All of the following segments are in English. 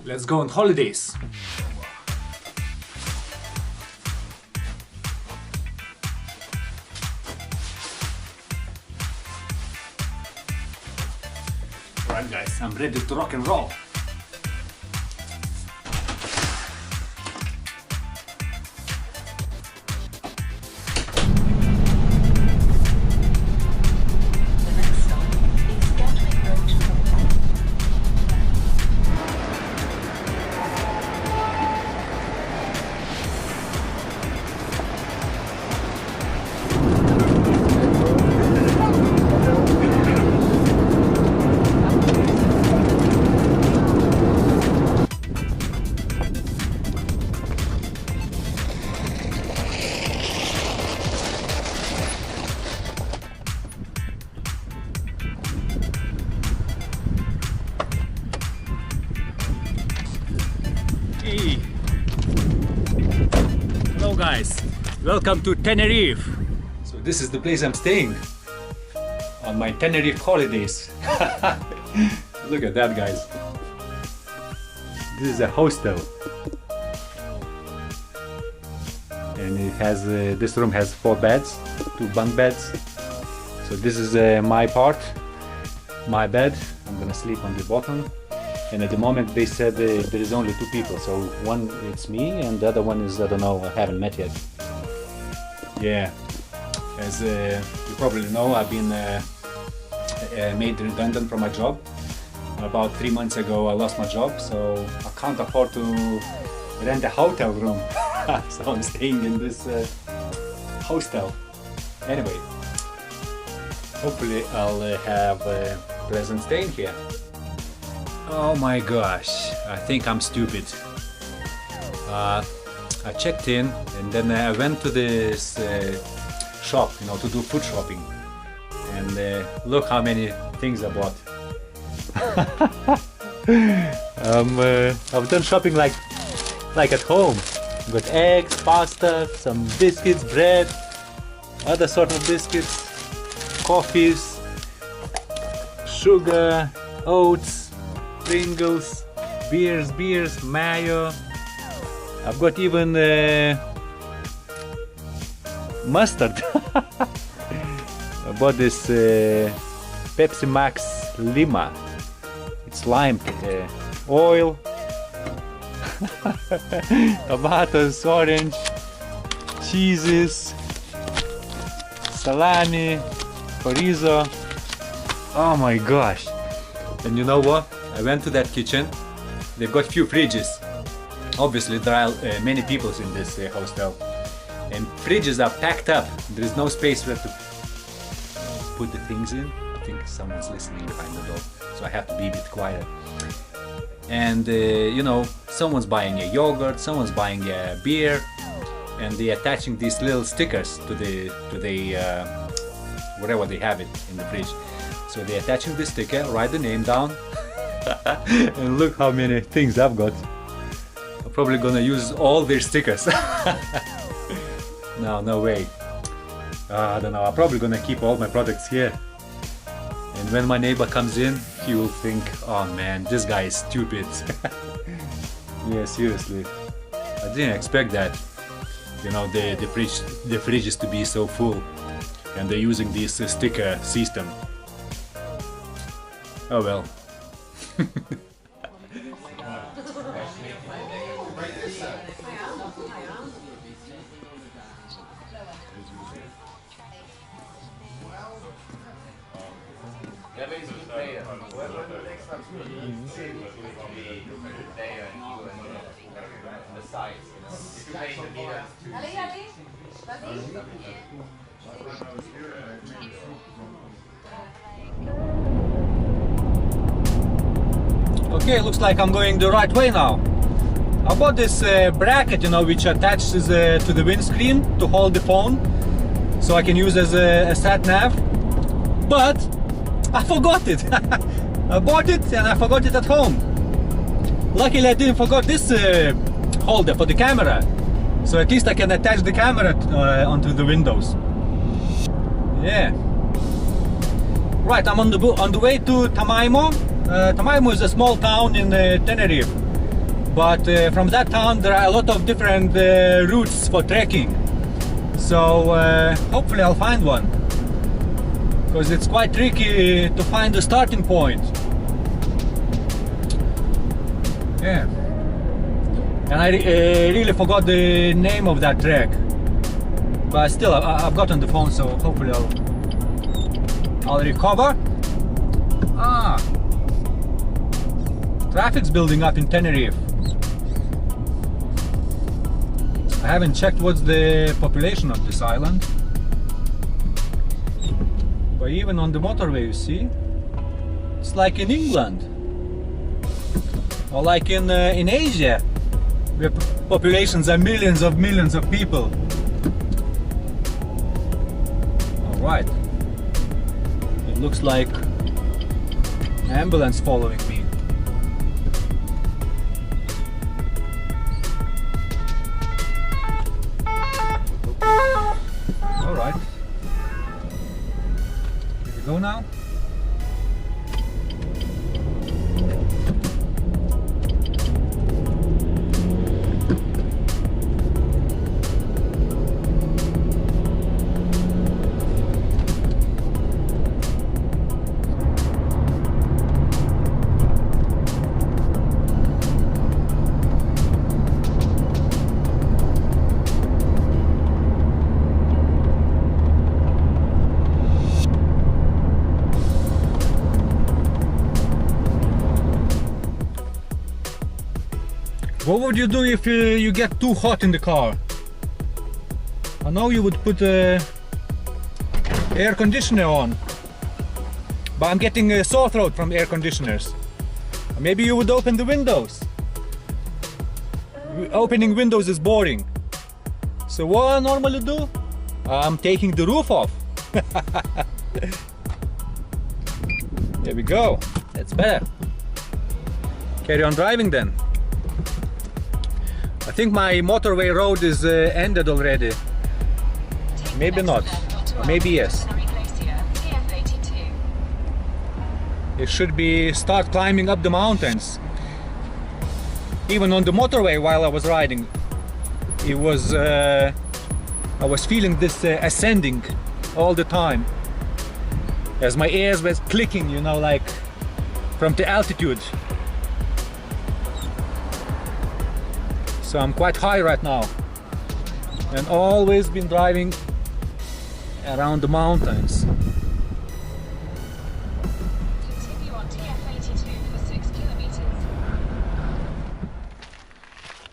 Let's go on holidays. Alright guys, I'm ready to rock and roll. Hey. Hello guys, welcome to Tenerife. So this is the place I'm staying on my Tenerife holidays. Look at that guys. This is a hostel. And it has this room has 4 beds, 2 bunk beds. So this is my part, my bed. I'm gonna sleep on the bottom. And at the moment they said there is only 2 people, so one it's me and the other one is, I don't know, I haven't met yet. Yeah, as you probably know, I've been made redundant from my job. About 3 months ago I lost my job, so I can't afford to rent a hotel room. So I'm staying in this hostel. Anyway, hopefully I'll have a pleasant stay here. Oh my gosh, I think I'm stupid. I checked in and then I went to this shop, you know, to do food shopping. And look how many things I bought. I've done shopping like at home. Got eggs, pasta, some biscuits, bread, other sort of biscuits, coffees, sugar, oats, Pringles, beers, mayo. I've got even mustard. I bought this Pepsi Max Lima. It's lime. Oil, tomatoes, orange, cheeses, salami, chorizo. Oh my gosh. And you know what? I went to that kitchen. They've got few fridges. Obviously there are many people in this hostel. And fridges are packed up. There is no space where to put the things in. I think someone's listening behind the door, so I have to be a bit quiet. And you know, someone's buying a yogurt, someone's buying a beer, and they're attaching these little stickers to the wherever they have it in the fridge. So they're attaching the sticker, write the name down, and look how many things I've got. I'm probably gonna use all their stickers. No way. I don't know, I'm probably gonna keep all my products here. And when my neighbor comes in, he will think, oh man, this guy is stupid. Yeah, seriously. I didn't expect that. You know, the fridge is to be so full. And they're using this sticker system. Oh well. Okay, looks like I'm going the right way now. I bought this bracket, you know, which attaches to the windscreen to hold the phone, so I can use as a sat nav. But I forgot it. I bought it and I forgot it at home. Luckily, I didn't forget this holder for the camera, so at least I can attach the camera onto the windows. Yeah. Right, I'm on the way to Tamaimo. Tamaimo is a small town in Tenerife. but from that town there are a lot of different routes for trekking. So hopefully I'll find one, because it's quite tricky to find the starting point. Yeah, and I really forgot the name of that trek, but still I've got on the phone, so hopefully I'll recover. Traffic's building up in Tenerife. I haven't checked what's the population of this island, but even on the motorway, you see, it's like in England or like in Asia, where populations are millions of people. All right, it looks like an ambulance following me. All right, here we go now. What would you do if you get too hot in the car? I know you would put air conditioner on, but I'm getting a sore throat from air conditioners. Maybe you would open the windows. Opening windows is boring. So what I normally do? I'm taking the roof off. There we go. That's better. Carry on driving then. I think my motorway road is ended already. Maybe not. Maybe yes. It should be start climbing up the mountains. Even on the motorway while I was riding, it was I was feeling this ascending all the time, as my ears were clicking, you know, like from the altitude. So I'm quite high right now, and always been driving around the mountains. Continue on TF82 for 6 kilometers.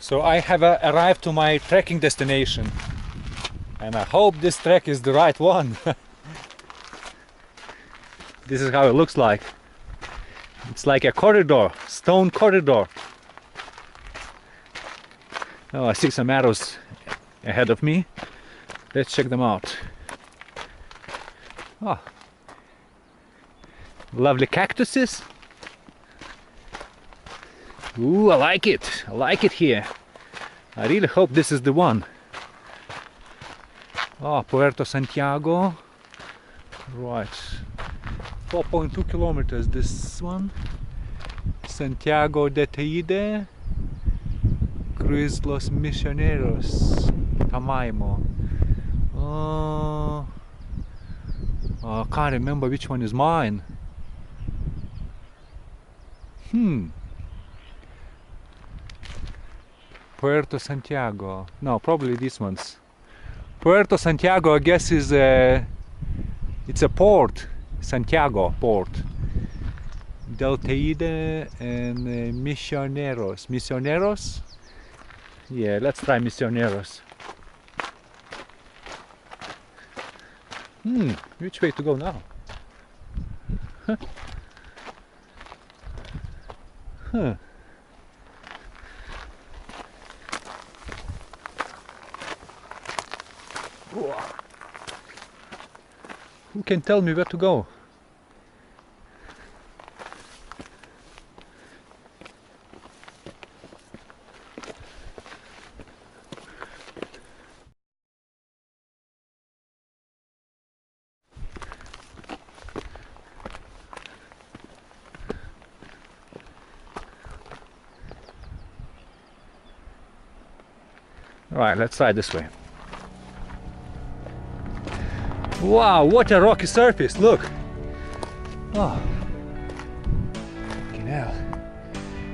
So I have arrived to my trekking destination, and I hope this trek is the right one. This is how it looks like. It's like a corridor, stone corridor. Oh, I see some arrows ahead of me. Let's check them out. Oh, lovely cactuses. Ooh, I like it. I like it here. I really hope this is the one. Oh, Puerto Santiago. Right. 4.2 kilometers, this one. Santiago de Teide. Cruz Los Misioneros. Tamaimo. I can't remember which one is mine. Puerto Santiago. No, probably these ones. Puerto Santiago, I guess, is it's a port. Santiago port. Del Teide and Misioneros. Misioneros? Yeah, let's try Misioneros. Which way to go now? Huh. Who can tell me where to go? Alright, let's try this way. Wow, what a rocky surface, look! Oh, fucking hell.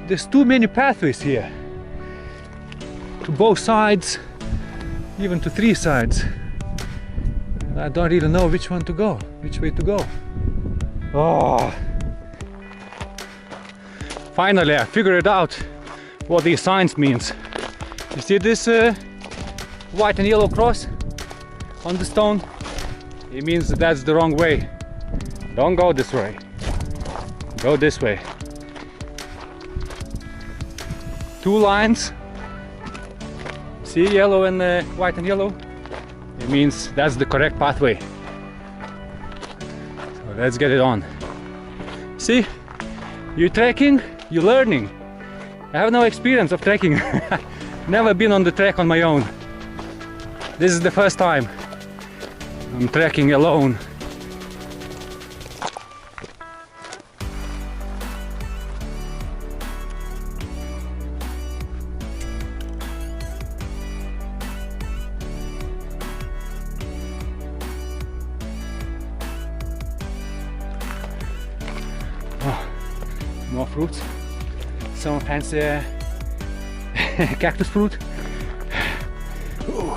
There's too many pathways here. To both sides, even to three sides. I don't really know which way to go. Oh! Finally, I figured out what these signs means. You see this white and yellow cross on the stone? It means that that's the wrong way. Don't go this way. Go this way. Two lines. See, yellow and white and yellow? It means that's the correct pathway. So let's get it on. See? You're trekking, you're learning. I have no experience of trekking. Never been on the trek on my own. This is the first time I'm trekking alone. Oh, more fruits. Some fancy cactus fruit. Ooh.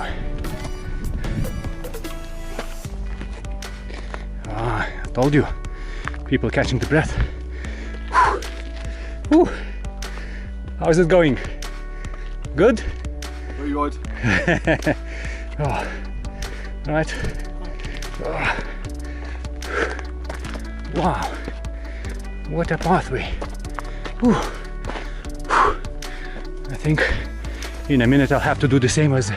Ah, I told you, people catching the breath. Ooh. How's it going? Good? Very good. Oh. Right. Oh. Wow. What a pathway. Ooh. I think in a minute I'll have to do the same as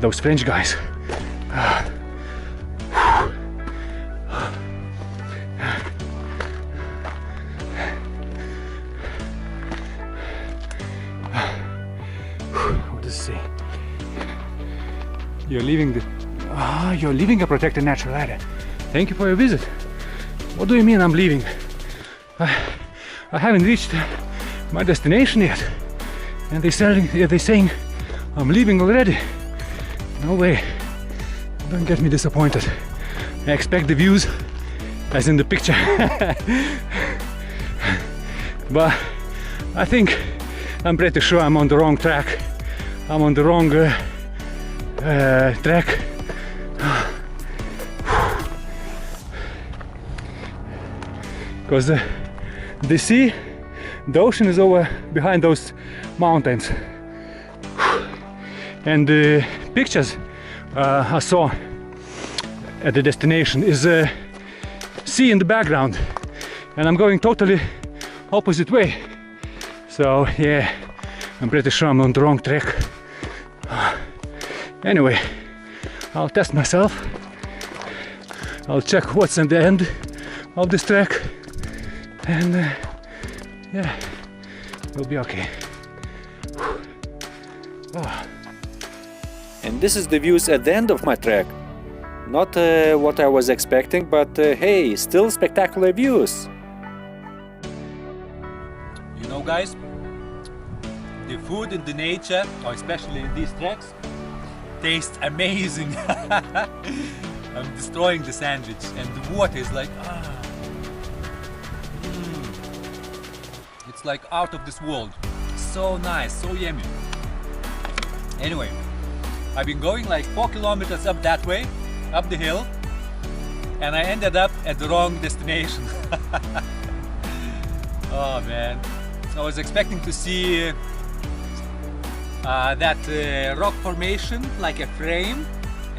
those French guys. What does it say? You're leaving a protected natural area. Thank you for your visit. What do you mean I'm leaving? I haven't reached my destination yet. And they're saying I'm leaving already. No way. Don't get me disappointed. I expect the views as in the picture. But I think I'm pretty sure I'm on the wrong track. I'm on the wrong track. Because the sea, the ocean is over behind those mountains. And the pictures I saw at the destination is sea in the background, and I'm going totally opposite way. So yeah, I'm pretty sure I'm on the wrong track. Anyway, I'll test myself. I'll check what's at the end of this track, and yeah, we'll be okay. Oh. And this is the views at the end of my trek. Not what I was expecting, but hey, still spectacular views. You know, guys, the food in the nature, or especially in these treks, tastes amazing. I'm destroying the sandwich, and the water is like, it's like out of this world. So nice, so yummy. Anyway, I've been going like 4 kilometers up that way, up the hill, and I ended up at the wrong destination. Oh man, I was expecting to see that rock formation, like a frame,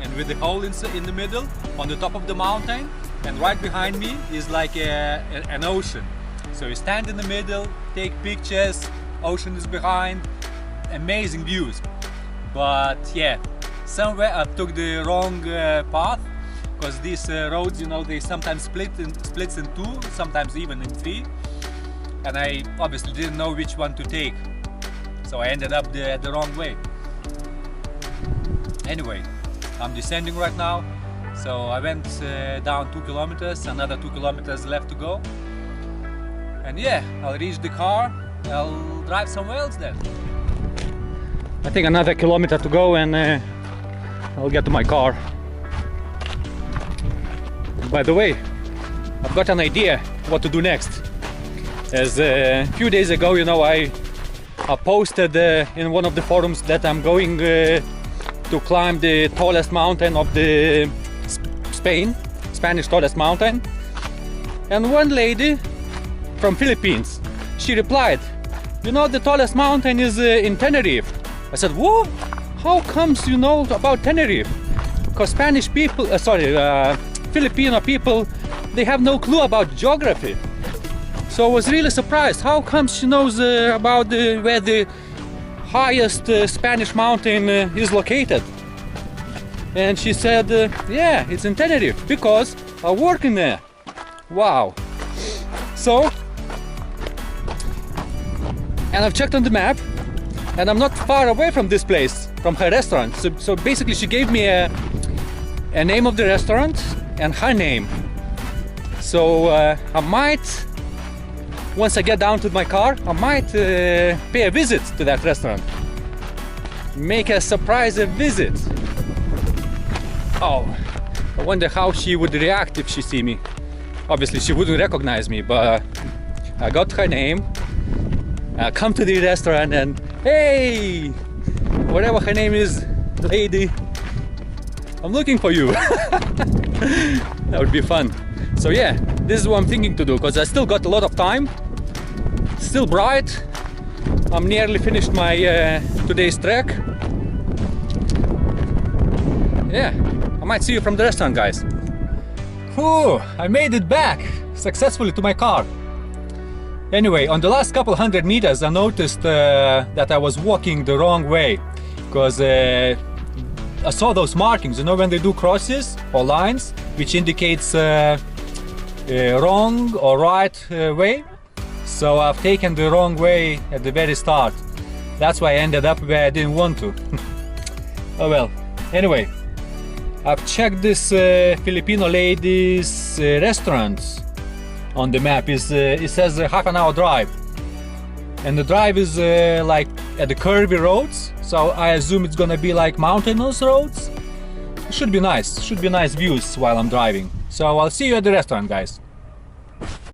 and with the hole in the middle on the top of the mountain, and right behind me is like an ocean. So you stand in the middle, take pictures, ocean is behind, amazing views. But yeah, somewhere I took the wrong path, because these roads, you know, they sometimes splits in two, sometimes even in three, and I obviously didn't know which one to take, so I ended up the wrong way. Anyway, I'm descending right now, so I went down 2 kilometers, another 2 kilometers left to go, and yeah, I'll reach the car, I'll drive somewhere else then. I think another kilometer to go and I'll get to my car. By the way, I've got an idea what to do next. As a few days ago, you know, I posted in one of the forums that I'm going to climb the tallest mountain of the Spanish tallest mountain. And one lady from Philippines, she replied, you know, the tallest mountain is in Tenerife. I said, what? How comes you know about Tenerife? Because Spanish people, Filipino people, they have no clue about geography. So I was really surprised. How comes she knows about where the highest Spanish mountain is located? And she said, yeah, it's in Tenerife because I work in there. Wow. So, and I've checked on the map, and I'm not far away from this place, from her restaurant. So basically she gave me a name of the restaurant and her name. So I might, once I get down to my car, I might pay a visit to that restaurant. Make a surprise visit. Oh, I wonder how she would react if she see me. Obviously she wouldn't recognize me, but I got her name. I come to the restaurant and hey, whatever her name is, lady, I'm looking for you. That would be fun. So yeah, this is what I'm thinking to do, because I still got a lot of time. Still bright. I'm nearly finished my today's trek. Yeah, I might see you from the restaurant, guys. Whew, I made it back successfully to my car. Anyway, on the last couple hundred meters I noticed that I was walking the wrong way, because I saw those markings, you know, when they do crosses or lines which indicates wrong or right way. So I've taken the wrong way at the very start. That's why I ended up where I didn't want to. Oh well. Anyway, I've checked this Filipino lady's restaurant on the map. It says half an hour drive, and the drive is like at the curvy roads, so I assume it's gonna be like mountainous roads. It should be nice views while I'm driving. So I'll see you at the restaurant, guys.